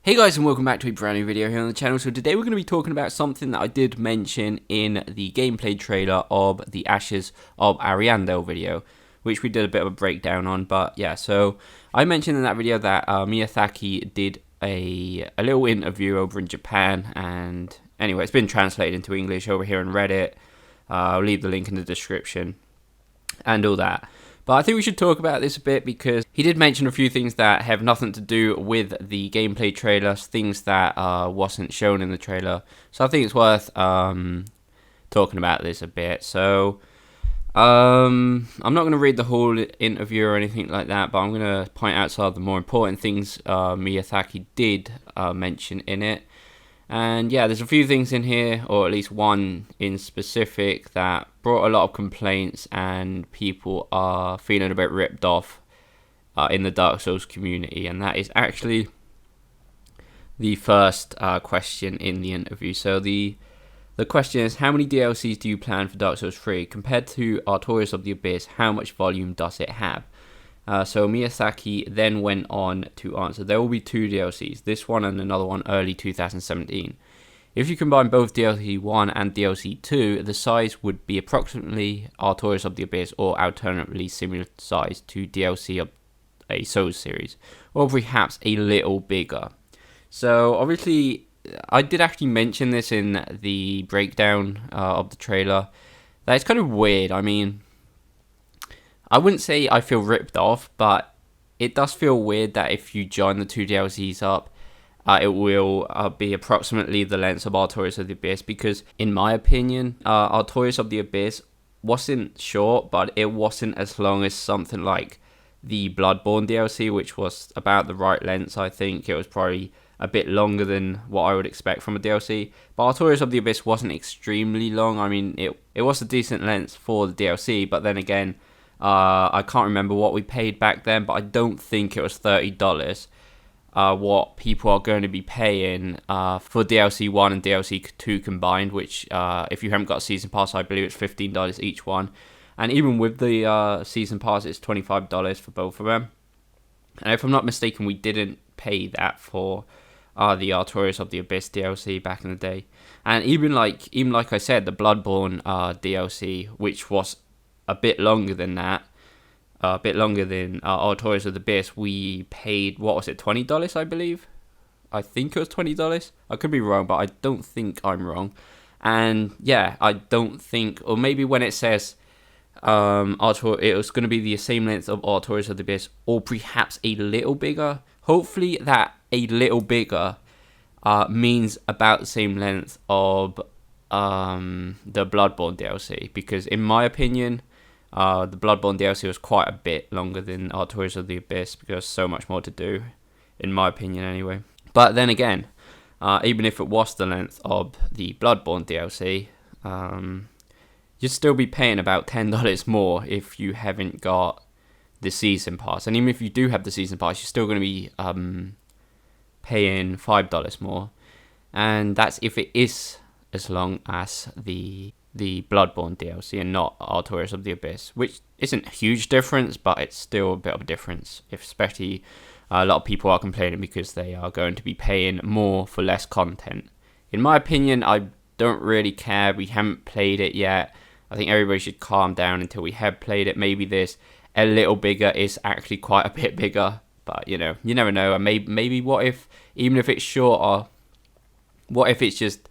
Hey guys, and welcome back to a brand new video here on the channel. So today we're going to be talking about something that I did mention in the gameplay trailer of the Ashes of Ariandel video, which we did a bit of a breakdown on. But yeah, so I mentioned in that video that Miyazaki did a little interview over in Japan, and anyway, it's been translated into English over here on Reddit. I'll leave the link in the description and all that. But I think we should talk about this a bit because he did mention a few things that have nothing to do with the gameplay trailer, things that wasn't shown in the trailer. So I think it's worth talking about this a bit. So I'm not going to read the whole interview or anything like that, but I'm going to point out some of the more important things Miyazaki did mention in it. And yeah, there's a few things in here, or at least one in specific, that brought a lot of complaints, and people are feeling a bit ripped off in the Dark Souls community. And that is actually the first question in the interview. So the question is, how many DLCs do you plan for Dark Souls 3? Compared to Artorias of the Abyss, how much volume does it have? So Miyazaki then went on to answer, there will be 2 DLCs, this one and another one early 2017. If you combine both DLC 1 and DLC 2, the size would be approximately Artorias of the Abyss, or alternatively similar size to DLC of a Souls series, or perhaps a little bigger. So obviously, I did actually mention this in the breakdown of the trailer, that it's kind of weird. I mean, I wouldn't say I feel ripped off, but it does feel weird that if you join the 2 DLCs up, it will be approximately the length of Artorias of the Abyss, because in my opinion, Artorias of the Abyss wasn't short, but it wasn't as long as something like the Bloodborne DLC, which was about the right length. I think it was probably a bit longer than what I would expect from a DLC. But Artorias of the Abyss wasn't extremely long. I mean, it was a decent length for the DLC, but then again, I can't remember what we paid back then, but I don't think it was $30. What people are going to be paying for DLC 1 and DLC 2 combined, which if you haven't got a Season Pass, I believe it's $15 each one. And even with the Season Pass, it's $25 for both of them. And if I'm not mistaken, we didn't pay that for the Artorias of the Abyss DLC back in the day. And even like I said, the Bloodborne DLC, which was a bit longer than that, a bit longer than Artorias of the Abyss, we paid, what was it, $20, I believe? I think it was $20. I could be wrong, but I don't think I'm wrong. And yeah, I don't think, or maybe when it says it was going to be the same length of Artorias of the Abyss, or perhaps a little bigger. Hopefully that a little bigger means about the same length of the Bloodborne DLC, because in my opinion, the Bloodborne DLC was quite a bit longer than Artorias of the Abyss, because there's so much more to do, in my opinion anyway. But then again, even if it was the length of the Bloodborne DLC, you'd still be paying about $10 more if you haven't got the Season Pass. And even if you do have the Season Pass, you're still going to be paying $5 more. And that's if it is as long as the Bloodborne DLC and not Artorias of the Abyss, which isn't a huge difference, but it's still a bit of a difference, especially a lot of people are complaining because they are going to be paying more for less content. In my opinion, I don't really care. We haven't played it yet. I think everybody should calm down until we have played it. Maybe this a little bigger is actually quite a bit bigger, but you know, you never know. And maybe what if, even if it's shorter, what if it's just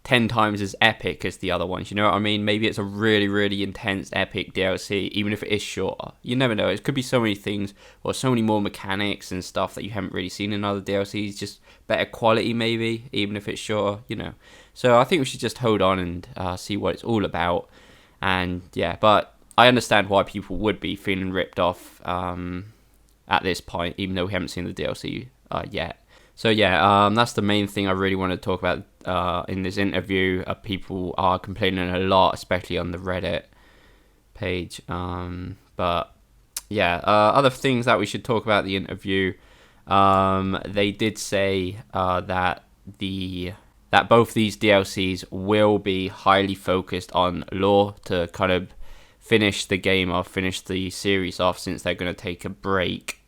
10 times as epic as the other ones? You know what I mean? Maybe it's a really, really intense epic DLC, even if it is shorter. You never know. It could be so many things, or so many more mechanics and stuff that you haven't really seen in other DLCs. Just better quality, maybe, even if it's shorter, you know. So I think we should just hold on and see what it's all about. And yeah, but I understand why people would be feeling ripped off at this point, even though we haven't seen the DLC yet. So yeah, that's the main thing I really want to talk about in this interview. People are complaining a lot, especially on the Reddit page. But yeah, other things that we should talk about the interview. They did say that both these DLCs will be highly focused on lore to kind of finish the game off, finish the series off, since they're going to take a break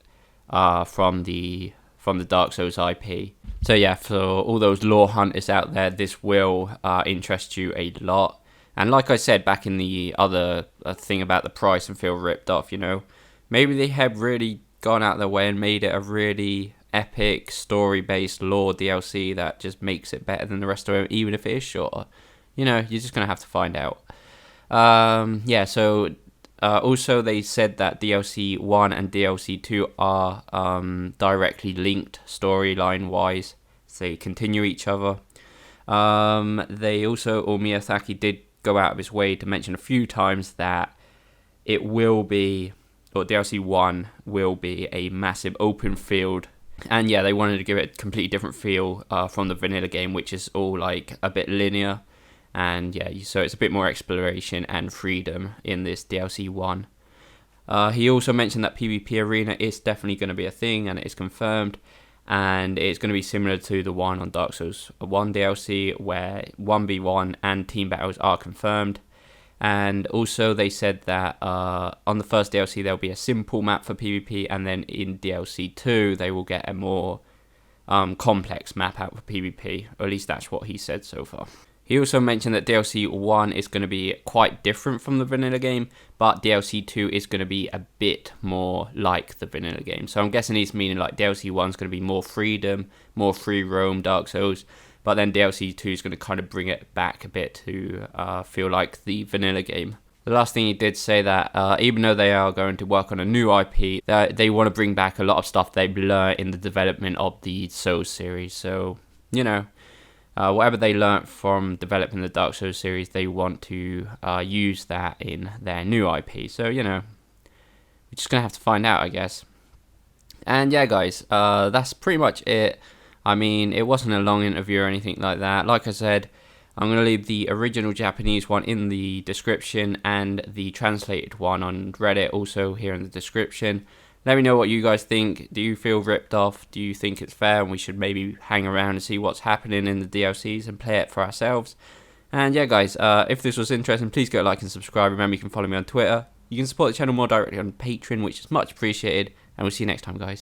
from the from the Dark Souls IP. So yeah, for all those lore hunters out there, this will interest you a lot. And like I said back in the other thing about the price and feel ripped off, you know, maybe they have really gone out of their way and made it a really epic story-based lore DLC that just makes it better than the rest of it, even if it is shorter. You know, you're just gonna have to find out. Yeah, so also they said that DLC 1 and DLC 2 are directly linked storyline wise, so they continue each other. They also, or Miyazaki did go out of his way to mention a few times that it will be, or DLC 1 will be a massive open field. And yeah, they wanted to give it a completely different feel from the vanilla game, which is all like a bit linear. And yeah, so it's a bit more exploration and freedom in this DLC 1. He also mentioned that PvP Arena is definitely going to be a thing, and it is confirmed. And it's going to be similar to the one on Dark Souls 1 DLC, where 1v1 and team battles are confirmed. And also they said that on the first DLC there'll be a simple map for PvP, and then in DLC 2 they will get a more complex map out for PvP, or at least that's what he said so far. He also mentioned that DLC 1 is going to be quite different from the vanilla game, but DLC 2 is going to be a bit more like the vanilla game. So I'm guessing he's meaning like DLC 1 is going to be more freedom, more free roam Dark Souls, but then DLC 2 is going to kind of bring it back a bit to feel like the vanilla game. The last thing he did say that even though they are going to work on a new IP, that they want to bring back a lot of stuff they've learned in the development of the Souls series. So, you know, whatever they learnt from developing the Dark Souls series, they want to use that in their new IP. So, you know, we're just going to have to find out, I guess. And yeah, guys, that's pretty much it. I mean, it wasn't a long interview or anything like that. Like I said, I'm going to leave the original Japanese one in the description and the translated one on Reddit also here in the description. Let me know what you guys think. Do you feel ripped off? Do you think it's fair and we should maybe hang around and see what's happening in the DLCs and play it for ourselves? And yeah, guys, if this was interesting, please go like and subscribe. Remember, you can follow me on Twitter. You can support the channel more directly on Patreon, which is much appreciated. And we'll see you next time, guys.